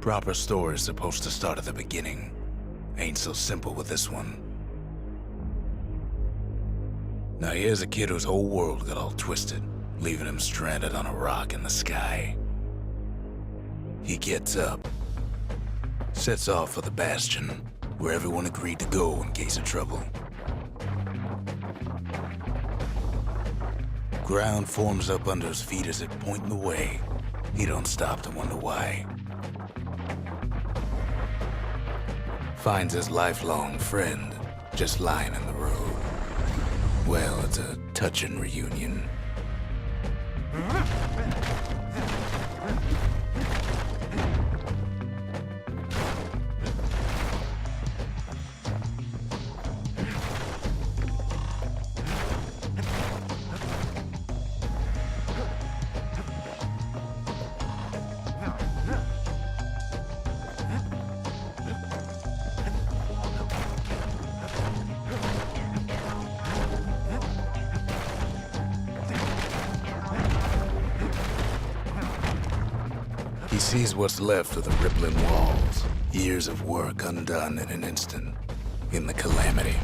Proper story is supposed to start at the beginning. Ain't so simple with this one. Now here's a kid whose whole world got all twisted, leaving him stranded on a rock in the sky. He gets up, sets off for the Bastion, where everyone agreed to go in case of trouble. Ground forms up under his feet as it pointing the way. He don't stop to wonder why. Finds his lifelong friend just lying in the road. Well, it's a touching reunion. He sees what's left of the rippling walls, years of work undone in an instant, in the calamity.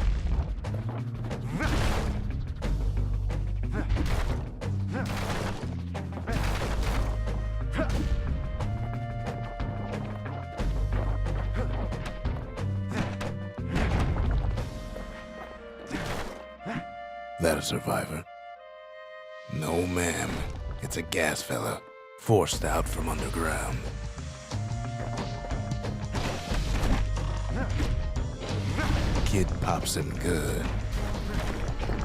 That a survivor? No, ma'am. It's a gas fella. Forced out from underground. Kid pops him good.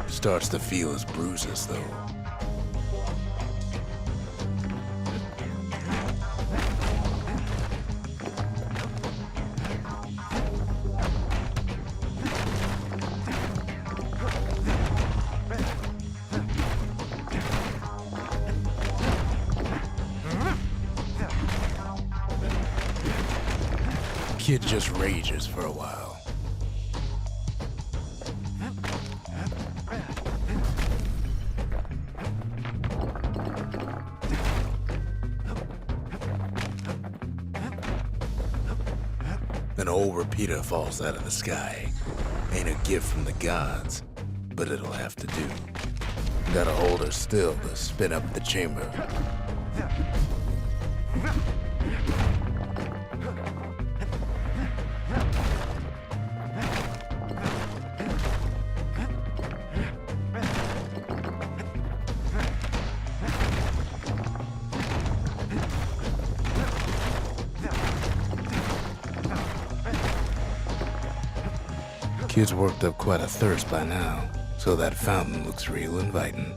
Starts to feel his bruises, though. Kid just rages for a while. An old repeater falls out of the sky. Ain't a gift from the gods, but it'll have to do. Gotta hold her still to spin up the chamber. Kid's worked up quite a thirst by now, so that fountain looks real inviting.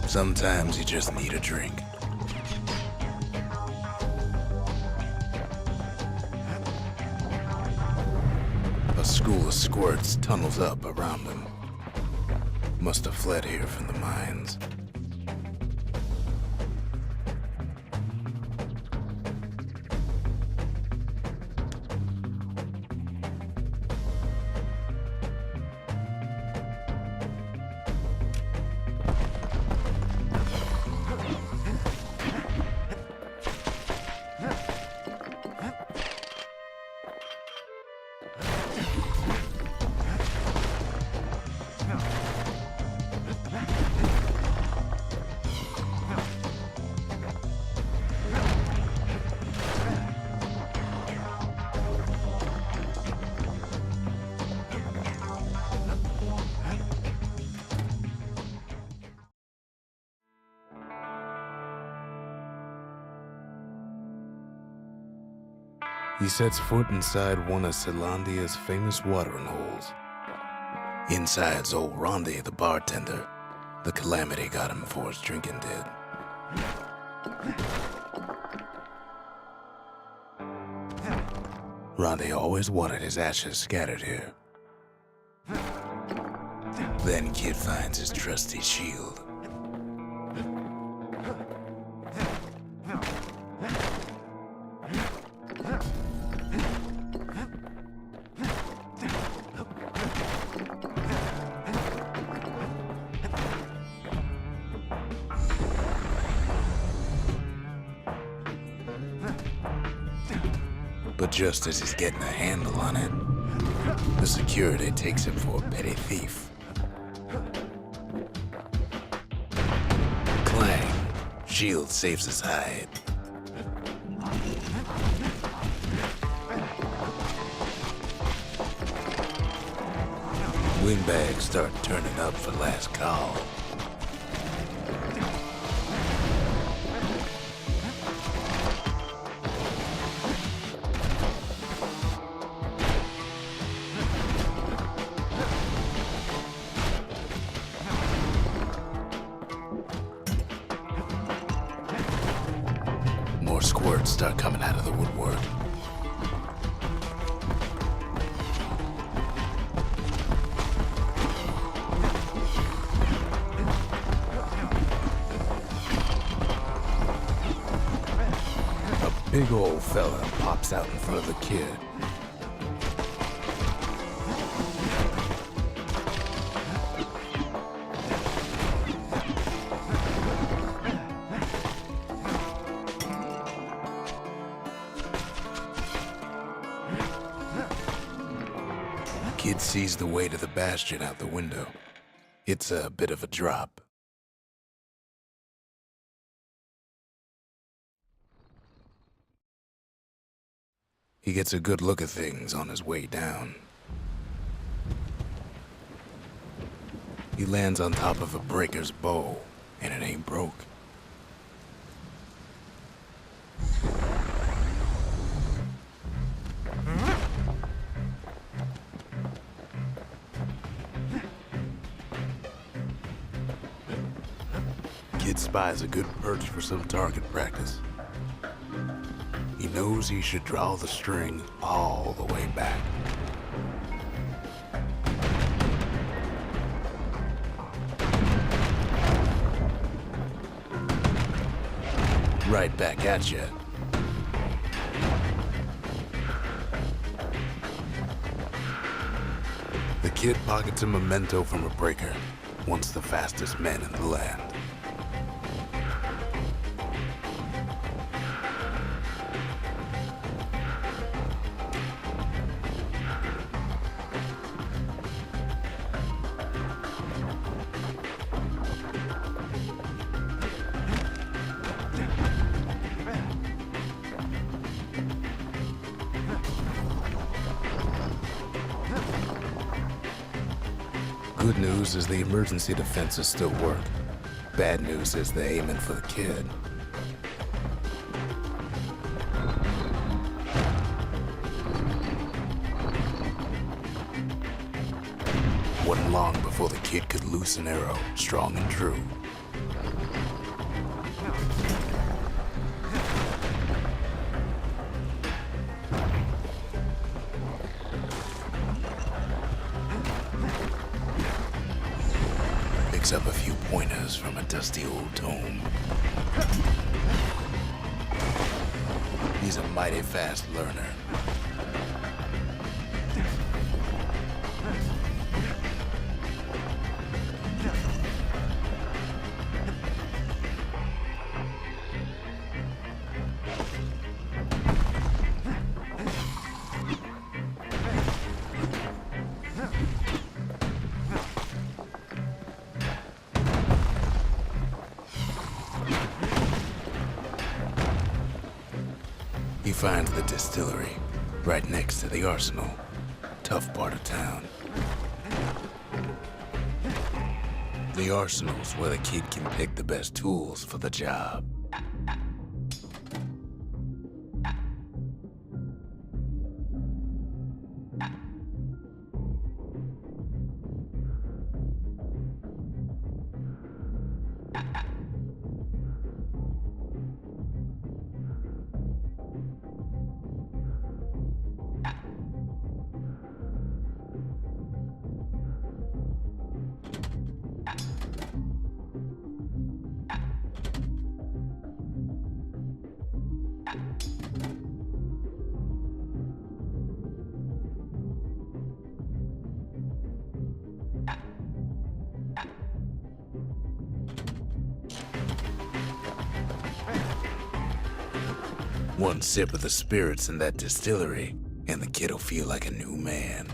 Sometimes you just need a drink. A school of squirts tunnels up around him. Must have fled here from the mines. He sets foot inside one of Zealandia's famous watering holes. Inside's old Rondi, the bartender. The calamity got him before his drinking did. Rondi always wanted his ashes scattered here. Then Kid finds his trusty shield. But just as he's getting a handle on it, the security takes him for a petty thief. Clang. Shield saves his hide. Windbags start turning up for last call. More squirts start coming out of the woodwork. A big old fella pops out in front of the kid. Kid sees the way to the Bastion out the window. It's a bit of a drop. He gets a good look at things on his way down. He lands on top of a breaker's bow, and it ain't broke. Kid spies a good perch for some target practice. He knows he should draw the string all the way back. Right back at you. The kid pockets a memento from a breaker, once the fastest man in the land. Good news is the emergency defenses still work. Bad news is they're aiming for the kid. Wasn't long before the kid could loose an arrow, strong and true. Picks up a few pointers from a dusty old tome. He's a mighty fast learner. He finds the distillery, right next to the arsenal. Tough part of town. The arsenal's where the kid can pick the best tools for the job. One sip of the spirits in that distillery, and the kid'll feel like a new man.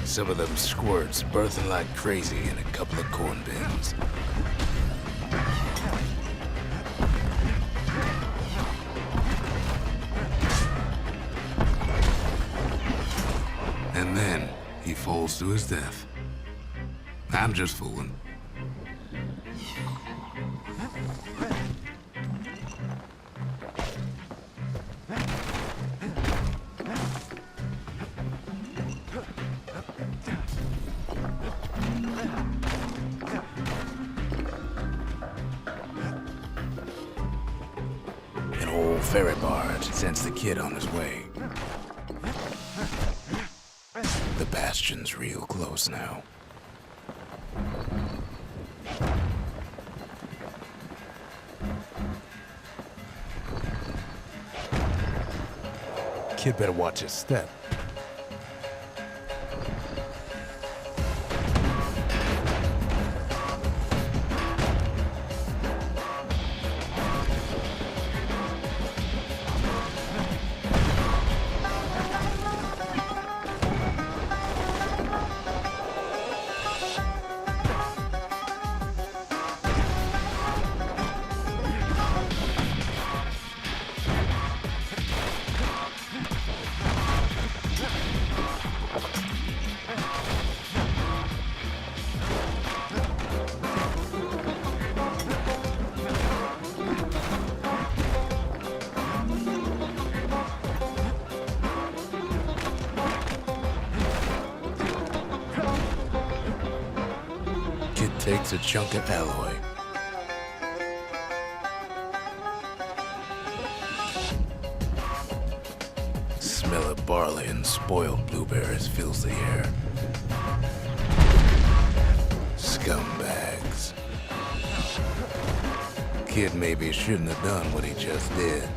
Some of them squirts birthing like crazy in a couple of corn bins. And then he falls to his death. I'm just fooling. Ferry barge sends the kid on his way. The Bastion's real close now. Kid better watch his step. Takes a chunk of alloy. Smell of barley and spoiled blueberries fills the air. Scumbags. Kid maybe shouldn't have done what he just did.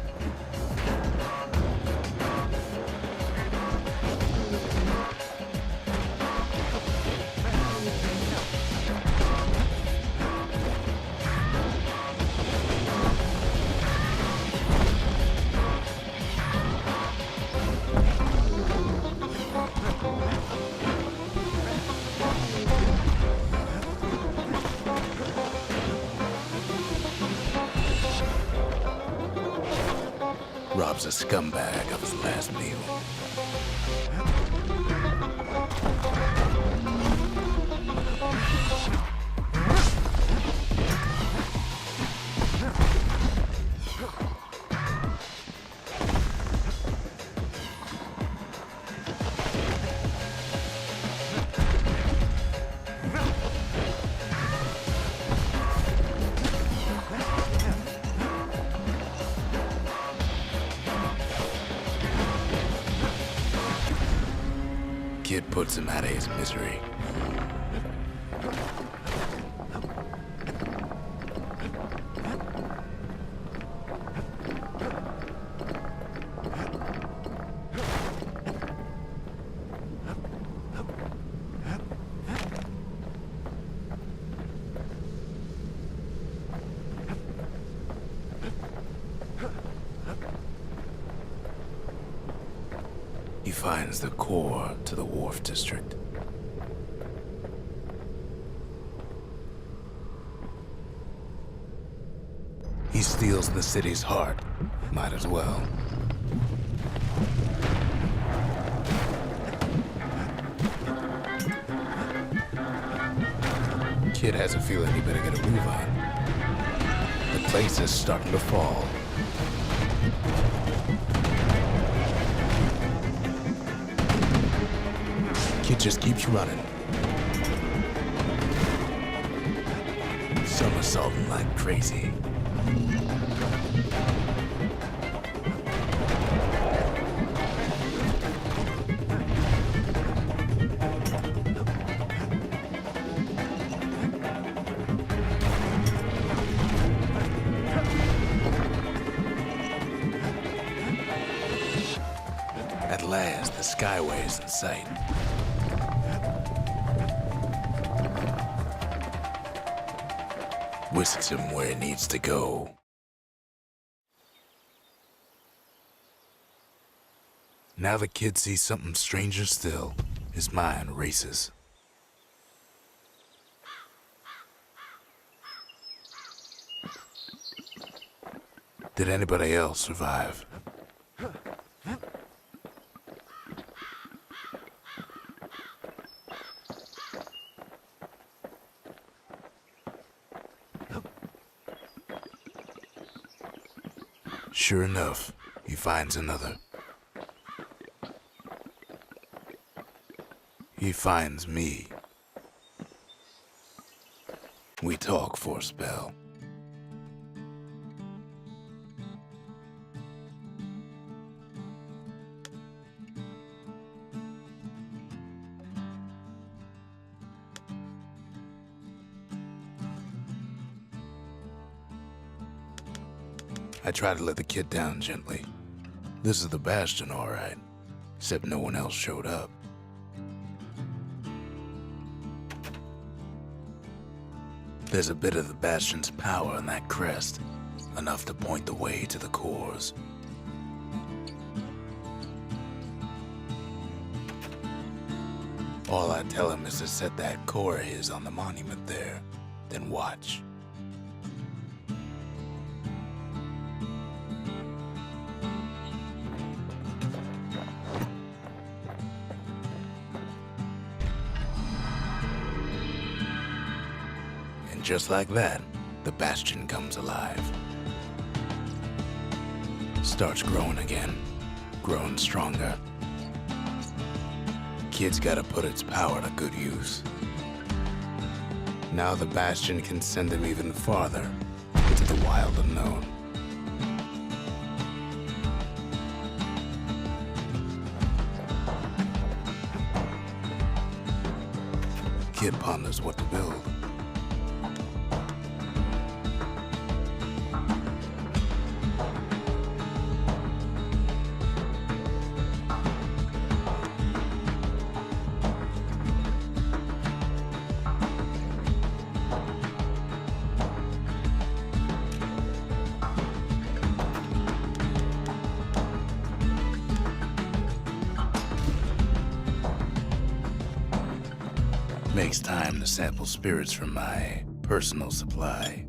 Robs a scumbag of his last meal. Kid puts him out of his misery. He finds the core to the Wharf District. He steals the city's heart. Might as well. Kid has a feeling he better get a move on. The place is starting to fall. Kid just keeps running. Somersaulting like crazy. At last, the skyway is in sight. Whisks him where he needs to go. Now the kid sees something stranger still. His mind races. Did anybody else survive? Sure enough, he finds another. He finds me. We talk for a spell. I try to let the kid down gently. This is the Bastion, all right. Except no one else showed up. There's a bit of the Bastion's power in that crest, enough to point the way to the cores. All I tell him is to set that core of his on the monument there, then watch. Just like that, the Bastion comes alive. Starts growing again, growing stronger. Kid's gotta put its power to good use. Now the Bastion can send him even farther into the wild unknown. Kid ponders what to build. Makes time to sample spirits from my personal supply.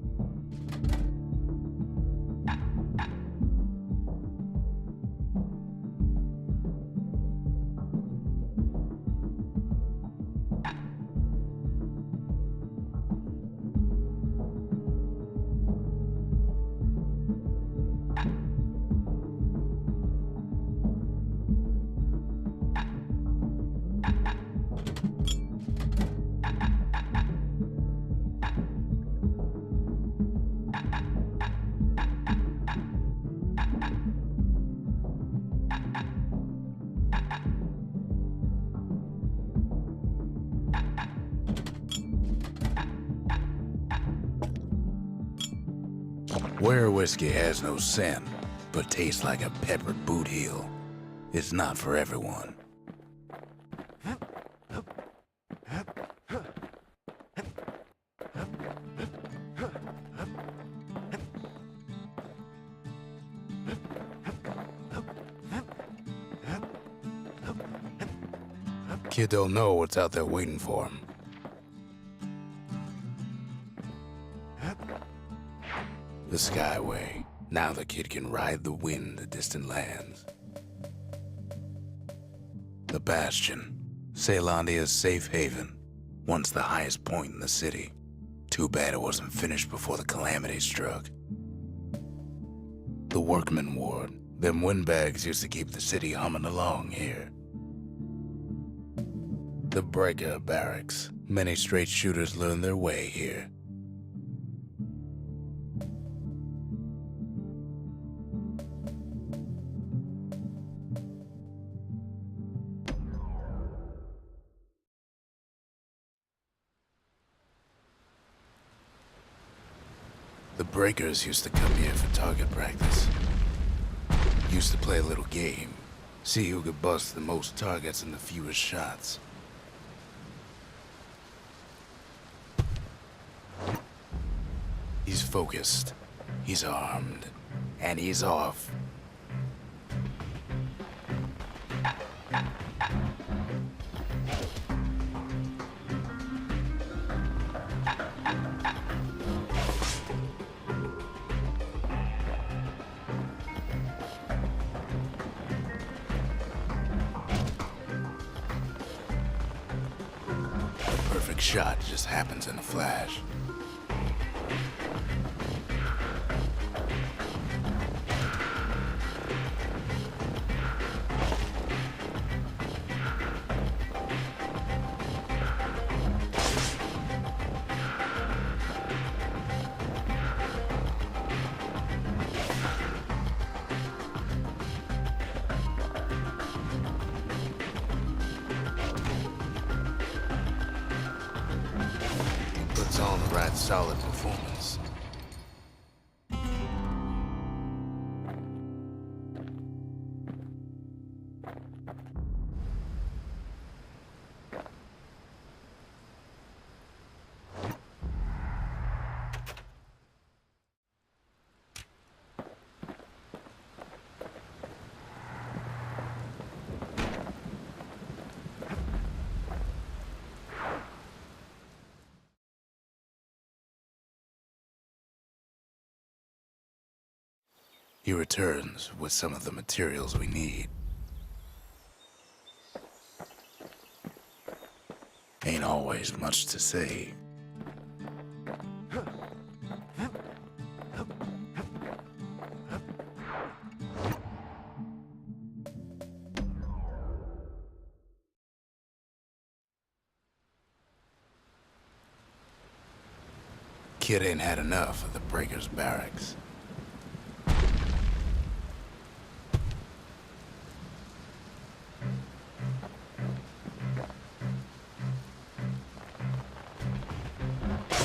Where whiskey has no scent, but tastes like a peppered boot heel, it's not for everyone. Kid don't know what's out there waiting for him. The Skyway. Now the kid can ride the wind to distant lands. The Bastion. Caelandia's safe haven. Once the highest point in the city. Too bad it wasn't finished before the calamity struck. The Workman Ward. Them windbags used to keep the city humming along here. The Breaker Barracks. Many straight shooters learned their way here. The Breakers used to come here for target practice. Used to play a little game. See who could bust the most targets in the fewest shots. He's focused, he's armed, and he's off. Perfect shot just happens in a flash. Puts on the right solid performance. He returns with some of the materials we need. Ain't always much to say. Kid ain't had enough of the Breaker's barracks.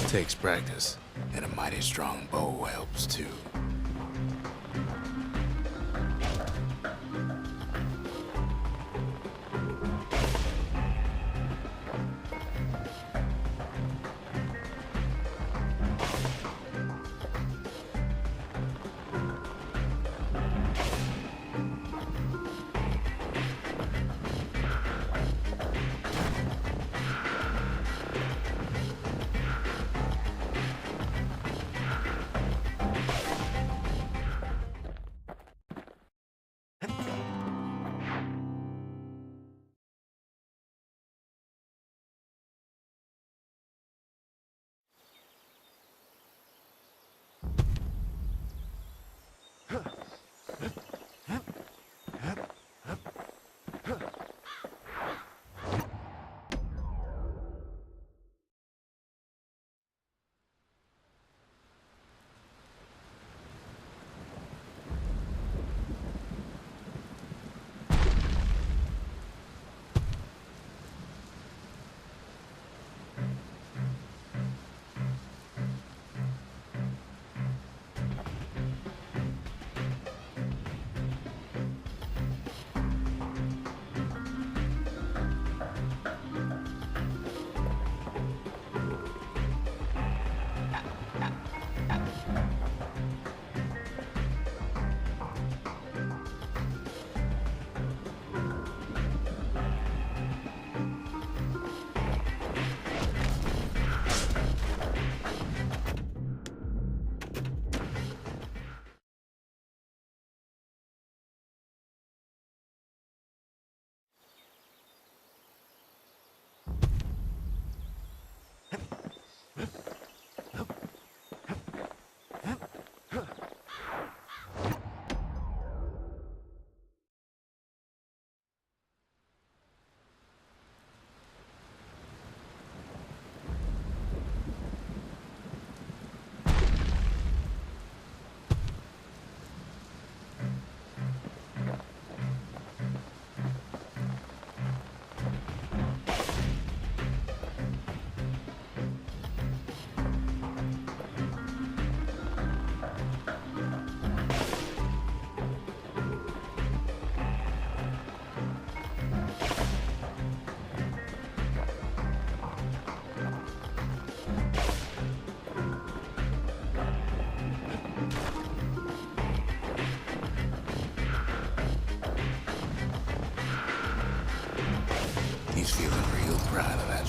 Takes practice, and a mighty strong bow helps too.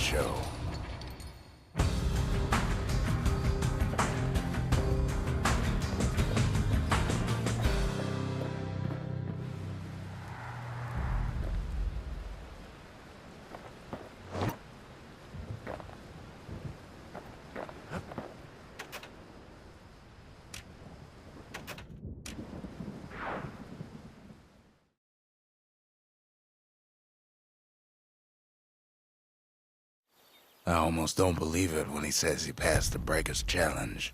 show. I almost don't believe it when he says he passed the Breaker's challenge.